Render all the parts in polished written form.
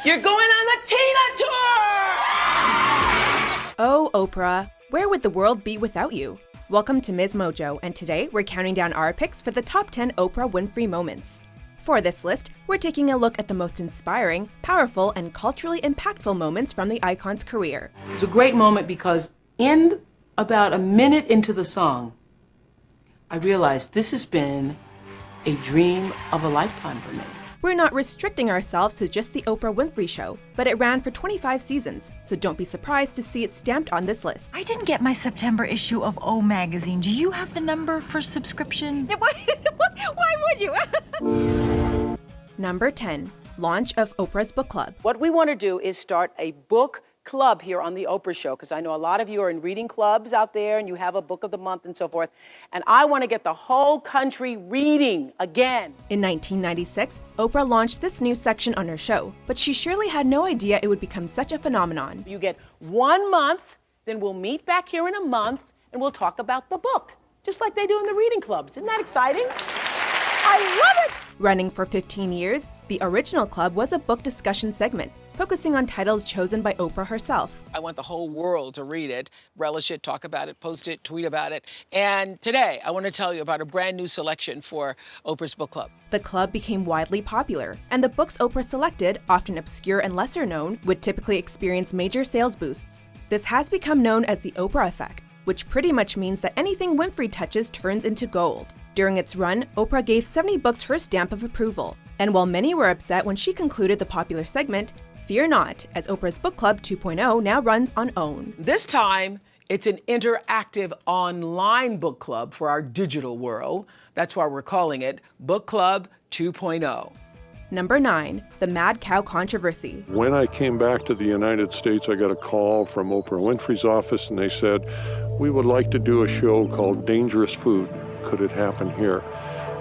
You're going on the Tina Tour! Oh, Oprah, where would the world be without you? Welcome to MsMojo, and today we're counting down our picks for the top 10 Oprah Winfrey moments. For this list, we're taking a look at the most inspiring, powerful, and culturally impactful moments from the icon's career. It's a great moment because in about a minute into the song, I realized this has been a dream of a lifetime for me. We're not restricting ourselves to just the Oprah Winfrey Show, but it ran for 25 seasons, so don't be surprised to see it stamped on this list. I didn't get my September issue of O Magazine. Do you have the number for subscription? Why would you? Number 10. Launch of Oprah's Book Club. What we want to do is start a book club here on the Oprah Show, because I know a lot of you are in reading clubs out there and you have a book of the month and so forth, and I want to get the whole country reading again. In 1996, Oprah launched this new section on her show, but she surely had no idea it would become such a phenomenon. You get 1 month, then we'll meet back here in a month and we'll talk about the book, just like they do in the reading clubs. Isn't that exciting? I love it! Running for 15 years, the original club was a book discussion segment, focusing on titles chosen by Oprah herself. I want the whole world to read it, relish it, talk about it, post it, tweet about it. And today, I want to tell you about a brand new selection for Oprah's Book Club. The club became widely popular, and the books Oprah selected, often obscure and lesser known, would typically experience major sales boosts. This has become known as the Oprah effect, which pretty much means that anything Winfrey touches turns into gold. During its run, Oprah gave 70 books her stamp of approval. And while many were upset when she concluded the popular segment, fear not, as Oprah's Book Club 2.0 now runs on OWN. This time, it's an interactive online book club for our digital world. That's why we're calling it Book Club 2.0. Number 9. The Mad Cow Controversy. When I came back to the United States, I got a call from Oprah Winfrey's office, and they said, "We would like to do a show called Dangerous Food. Could it happen here?"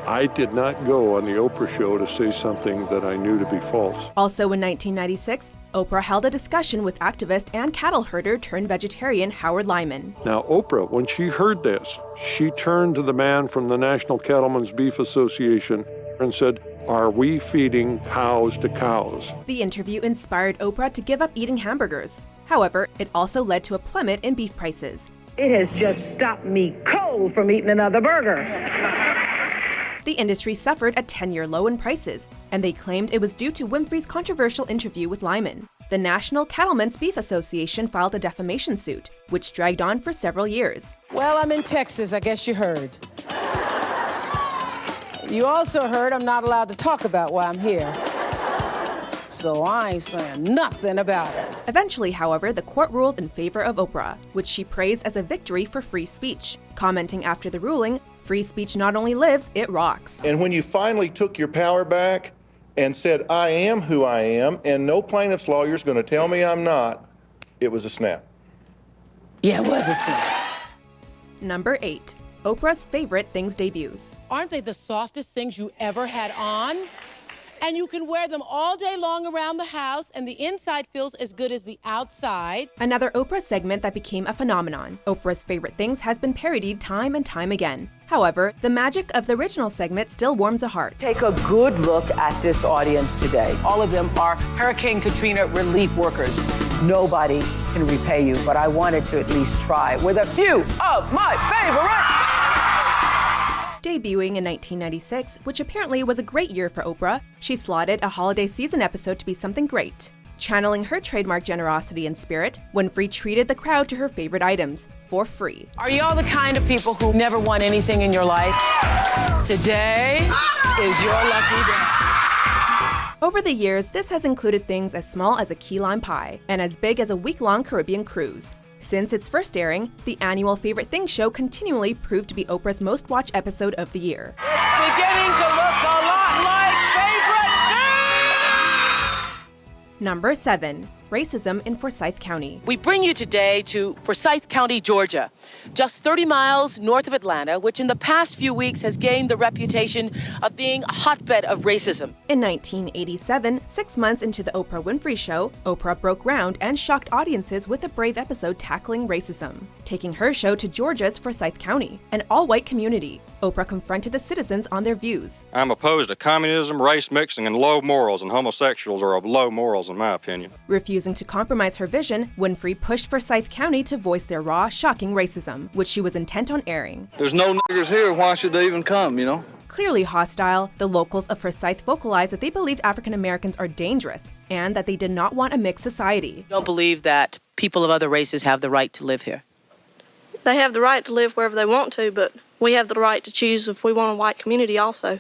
I did not go on the Oprah show to say something that I knew to be false. Also in 1996, Oprah held a discussion with activist and cattle herder turned vegetarian Howard Lyman. Now, Oprah, when she heard this, she turned to the man from the National Cattlemen's Beef Association and said, "Are we feeding cows to cows?" The interview inspired Oprah to give up eating hamburgers. However, it also led to a plummet in beef prices. It has just stopped me cold from eating another burger. The industry suffered a 10-year low in prices, and they claimed it was due to Winfrey's controversial interview with Lyman. The National Cattlemen's Beef Association filed a defamation suit, which dragged on for several years. Well, I'm in Texas, I guess you heard. You also heard I'm not allowed to talk about why I'm here. So I ain't saying nothing about it. Eventually, however, the court ruled in favor of Oprah, which she praised as a victory for free speech. Commenting after the ruling, free speech not only lives, it rocks. And when you finally took your power back and said, "I am who I am, and no plaintiff's lawyer is going to tell me I'm not," it was a snap. Yeah, it was a snap. Number 8. Oprah's Favorite Things debuts. Aren't they the softest things you ever had on? And you can wear them all day long around the house, and the inside feels as good as the outside. Another Oprah segment that became a phenomenon. Oprah's Favorite Things has been parodied time and time again. However, the magic of the original segment still warms a heart. Take a good look at this audience today. All of them are Hurricane Katrina relief workers. Nobody can repay you, but I wanted to at least try with a few of my favorites. Debuting in 1996, which apparently was a great year for Oprah, she slotted a holiday season episode to be something great. Channeling her trademark generosity and spirit, Winfrey treated the crowd to her favorite items, for free. Are y'all the kind of people who never want anything in your life? Today is your lucky day. Over the years, this has included things as small as a key lime pie and as big as a week-long Caribbean cruise. Since its first airing, the annual Favorite Things show continually proved to be Oprah's most-watched episode of the year. It's beginning to look a lot like Favorite Things! Number 7. racism in Forsyth County. We bring you today to Forsyth County, Georgia, just 30 miles north of Atlanta, which in the past few weeks has gained the reputation of being a hotbed of racism. In 1987, 6 months into the Oprah Winfrey Show, Oprah broke ground and shocked audiences with a brave episode tackling racism, taking her show to Georgia's Forsyth County, an all-white community. Oprah confronted the citizens on their views. I'm opposed to communism, race mixing, and low morals, and homosexuals are of low morals in my opinion. Refusing to compromise her vision, Winfrey pushed Forsyth County to voice their raw, shocking racism, which she was intent on airing. There's no niggers here, why should they even come, you know? Clearly hostile, the locals of Forsyth vocalized that they believed African Americans are dangerous and that they did not want a mixed society. Don't believe that people of other races have the right to live here. They have the right to live wherever they want to, but we have the right to choose if we want a white community also.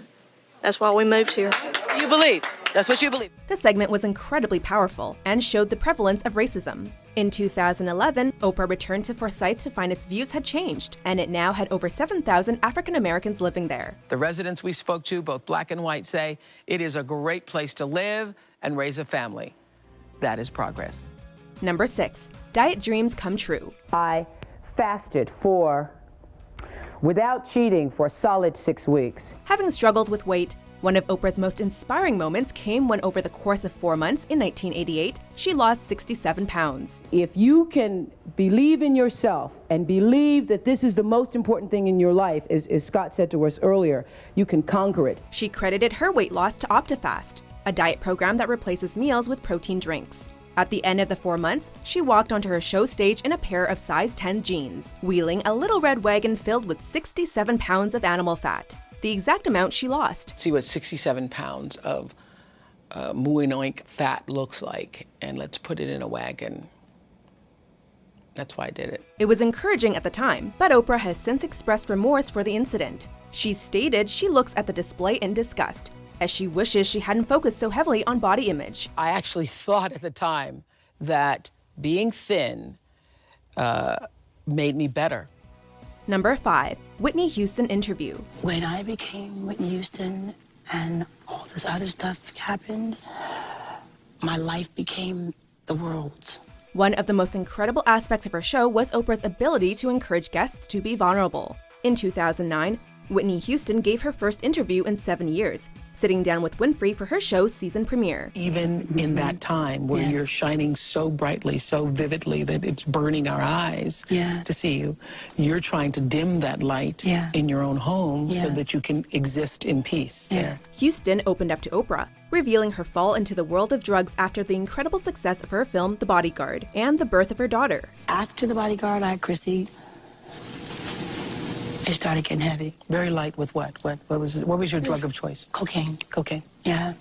That's why we moved here. You believe. That's what you believe. The segment was incredibly powerful and showed the prevalence of racism. In 2011, Oprah returned to Forsyth to find its views had changed, and it now had over 7,000 African Americans living there. The residents we spoke to, both black and white, say it is a great place to live and raise a family. That is progress. Number 6, diet dreams come true. I fasted without cheating for a solid 6 weeks. Having struggled with weight, one of Oprah's most inspiring moments came when over the course of 4 months in 1988, she lost 67 pounds. If you can believe in yourself and believe that this is the most important thing in your life, as Scott said to us earlier, you can conquer it. She credited her weight loss to OptiFast, a diet program that replaces meals with protein drinks. At the end of the 4 months, she walked onto her show stage in a pair of size 10 jeans, wheeling a little red wagon filled with 67 pounds of animal fat, the exact amount she lost. See what 67 pounds of mooing fat looks like, and let's put it in a wagon. That's why I did it. It was encouraging at the time, but Oprah has since expressed remorse for the incident. She stated she looks at the display in disgust, as she wishes she hadn't focused so heavily on body image. I actually thought at the time that being thin made me better. Number 5, Whitney Houston interview. When I became Whitney Houston and all this other stuff happened, my life became the world's. One of the most incredible aspects of her show was Oprah's ability to encourage guests to be vulnerable. In 2009, Whitney Houston gave her first interview in 7 years, sitting down with Winfrey for her show's season premiere. Even in that time where you're shining so brightly, so vividly that it's burning our eyes to see you, you're trying to dim that light in your own home so that you can exist in peace there. Houston opened up to Oprah, revealing her fall into the world of drugs after the incredible success of her film The Bodyguard and the birth of her daughter. After The Bodyguard, I had Chrissy. It started getting heavy. Very light with what? What was your drug of choice? Cocaine. Cocaine. Yeah,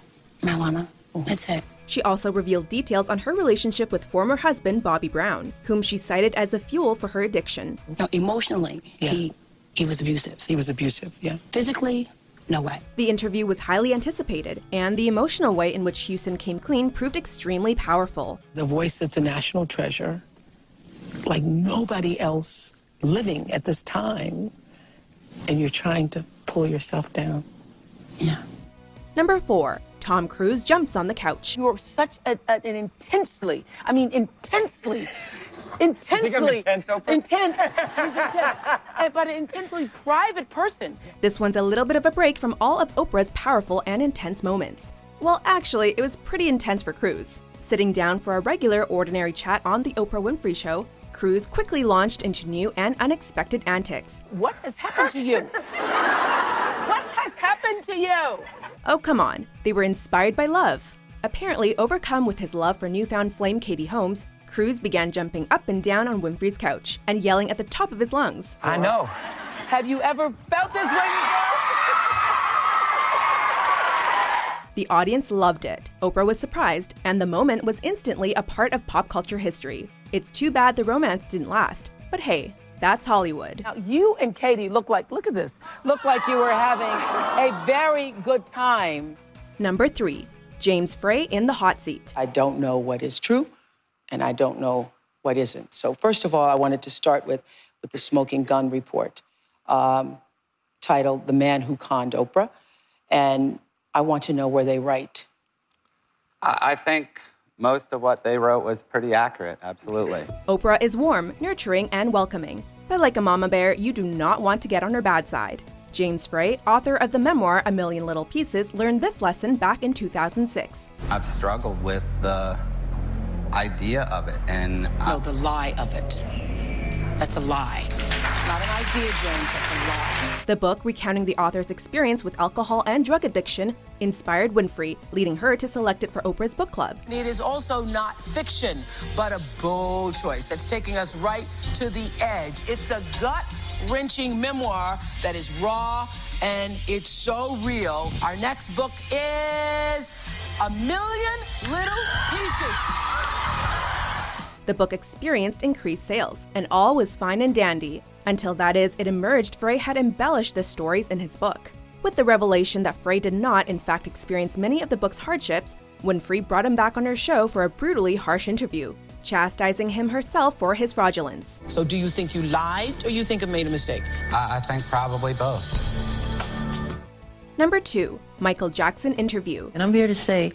marijuana. That's it. She also revealed details on her relationship with former husband Bobby Brown, whom she cited as a fuel for her addiction. No, emotionally, he was abusive. He was abusive, Physically, no way. The interview was highly anticipated, and the emotional way in which Houston came clean proved extremely powerful. The voice that's a national treasure, like nobody else living at this time, and you're trying to pull yourself down. Yeah. Number 4, Tom Cruise jumps on the couch. You're such an intensely intense, Oprah? intense, but an intensely private person. This one's a little bit of a break from all of Oprah's powerful and intense moments. Well, actually, it was pretty intense for Cruise. Sitting down for a regular, ordinary chat on The Oprah Winfrey Show, Cruise quickly launched into new and unexpected antics. What has happened to you? What has happened to you? Oh, come on. They were inspired by love. Apparently, overcome with his love for newfound flame Katie Holmes, Cruise began jumping up and down on Winfrey's couch and yelling at the top of his lungs. I know. Have you ever felt this way before? The audience loved it. Oprah was surprised, and the moment was instantly a part of pop culture history. It's too bad the romance didn't last, but hey, that's Hollywood. Now, you and Katie look like you were having a very good time. Number 3, James Frey in the hot seat. I don't know what is true, and I don't know what isn't. So first of all, I wanted to start with the smoking gun report, titled The Man Who Conned Oprah, and I want to know were they right? I think most of what they wrote was pretty accurate, absolutely. Oprah is warm, nurturing, and welcoming. But like a mama bear, you do not want to get on her bad side. James Frey, author of the memoir A Million Little Pieces, learned this lesson back in 2006. I've struggled with the idea of it, and No, the lie of it. That's a lie. Not an idea, James, that's a lie. The book, recounting the author's experience with alcohol and drug addiction, inspired Winfrey, leading her to select it for Oprah's book club. It is also not fiction, but a bold choice that's taking us right to the edge. It's a gut-wrenching memoir that is raw and it's so real. Our next book is A Million Little Pieces. The book experienced increased sales, and all was fine and dandy, until that is, it emerged Frey had embellished the stories in his book. With the revelation that Frey did not, in fact, experience many of the book's hardships, Winfrey brought him back on her show for a brutally harsh interview, chastising him herself for his fraudulence. So do you think you lied or you think I made a mistake? I think probably both. Number 2, Michael Jackson interview. And I'm here to say,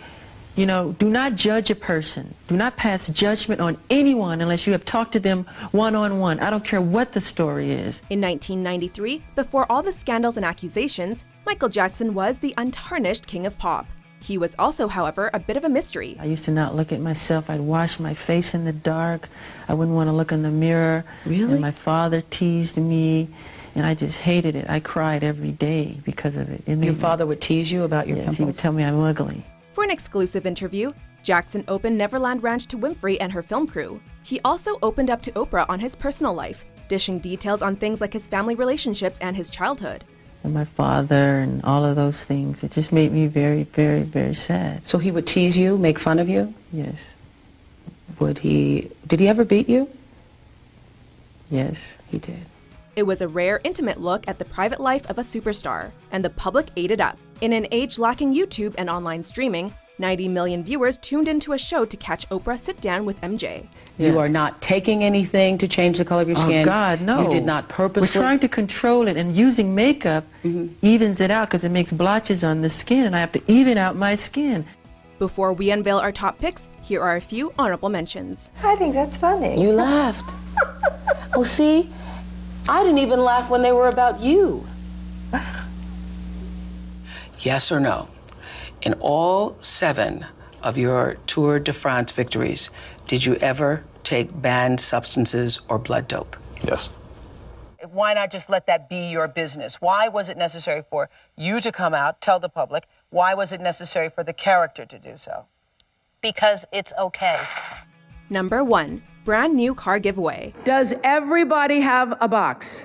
you know, do not judge a person. Do not pass judgment on anyone unless you have talked to them one-on-one. I don't care what the story is. In 1993, before all the scandals and accusations, Michael Jackson was the untarnished king of pop. He was also, however, a bit of a mystery. I used to not look at myself. I'd wash my face in the dark. I wouldn't want to look in the mirror. Really? And my father teased me, and I just hated it. I cried every day because of it. Your father would tease you about your pimples? He would tell me I'm ugly. For an exclusive interview, Jackson opened Neverland Ranch to Winfrey and her film crew. He also opened up to Oprah on his personal life, dishing details on things like his family relationships and his childhood. And my father and all of those things. It just made me very, very, very sad. So he would tease you, make fun of you? Yes. Did he ever beat you? Yes. He did. It was a rare, intimate look at the private life of a superstar, and the public ate it up. In an age lacking YouTube and online streaming, 90 million viewers tuned into a show to catch Oprah sit down with MJ. Yeah. You are not taking anything to change the color of your skin? Oh, God, no. You did not purposely? We're trying to control it, and using makeup evens it out because it makes blotches on the skin, and I have to even out my skin. Before we unveil our top picks, here are a few honorable mentions. I think that's funny. You laughed. Oh, see? I didn't even laugh when they were about you. Yes or no? In all 7 of your Tour de France victories, did you ever take banned substances or blood dope? Yes. Why not just let that be your business? Why was it necessary for you to come out, tell the public? Why was it necessary for the character to do so? Because it's okay. Number 1, brand new car giveaway. Does everybody have a box?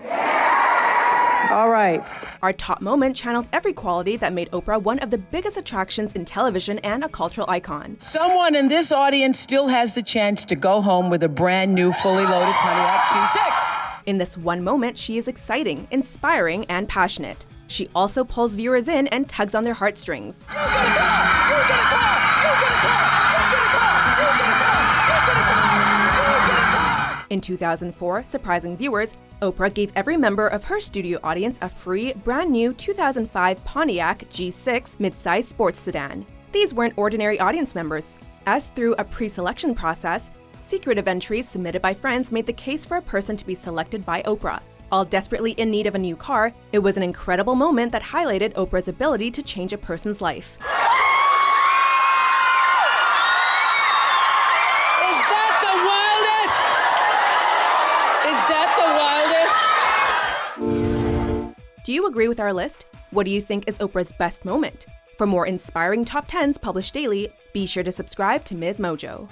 All right. Our top moment channels every quality that made Oprah one of the biggest attractions in television and a cultural icon. Someone in this audience still has the chance to go home with a brand new, fully loaded Pontiac G6. In this one moment, she is exciting, inspiring, and passionate. She also pulls viewers in and tugs on their heartstrings. You get a car! You get a car! You get a car! You get a car! You get a car! You get a car! You get a car! In 2004, surprising viewers, Oprah gave every member of her studio audience a free, brand new 2005 Pontiac G6 midsize sports sedan. These weren't ordinary audience members, as through a pre-selection process, secretive entries submitted by friends made the case for a person to be selected by Oprah. All desperately in need of a new car, it was an incredible moment that highlighted Oprah's ability to change a person's life. Do you agree with our list? What do you think is Oprah's best moment? For more inspiring top 10s published daily, be sure to subscribe to MsMojo.